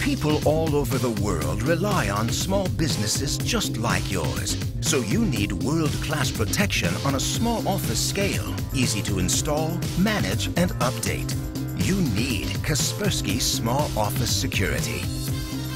People all over the world rely on small businesses just like yours. So you need world-class protection on a small office scale, easy to install, manage, and update. You need Kaspersky Small Office Security.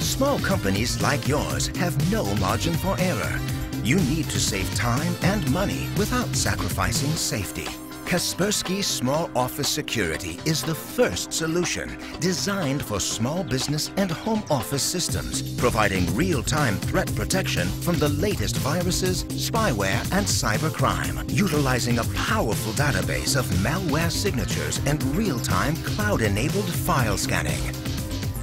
Small companies like yours have no margin for error. You need to save time and money without sacrificing safety. Kaspersky Small Office Security is the first solution designed for small business and home office systems, providing real-time threat protection from the latest viruses, spyware, and cybercrime, utilizing a powerful database of malware signatures and real-time cloud-enabled file scanning.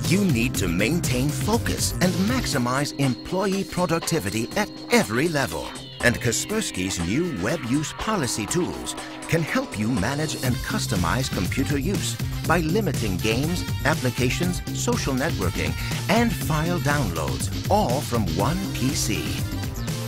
You need to maintain focus and maximize employee productivity at every level. And Kaspersky's new web use policy tools can help you manage and customize computer use by limiting games, applications, social networking, and file downloads, all from one PC.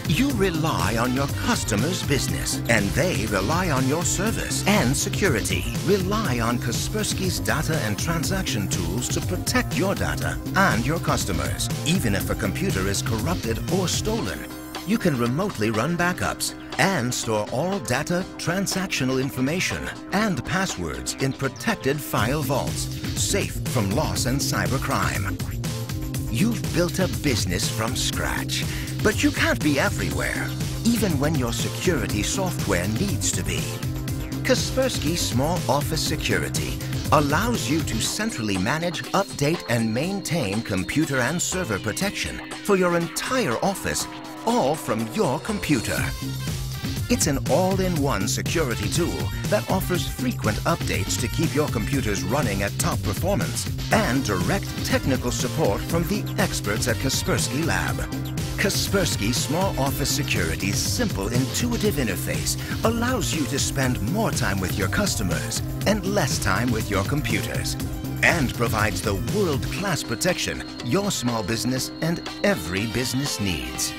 You rely on your customers' business, and they rely on your service and security. Rely on Kaspersky's data and transaction tools to protect your data and your customers. Even if a computer is corrupted or stolen, you can remotely run backups and store all data, transactional information, and passwords in protected file vaults, safe from loss and cybercrime. You've built a business from scratch, but you can't be everywhere, even when your security software needs to be. Kaspersky Small Office Security allows you to centrally manage, update, and maintain computer and server protection for your entire office, all from your computer. It's an all-in-one security tool that offers frequent updates to keep your computers running at top performance and direct technical support from the experts at Kaspersky Lab. Kaspersky Small Office Security's simple, intuitive interface allows you to spend more time with your customers and less time with your computers, and provides the world-class protection your small business and every business needs.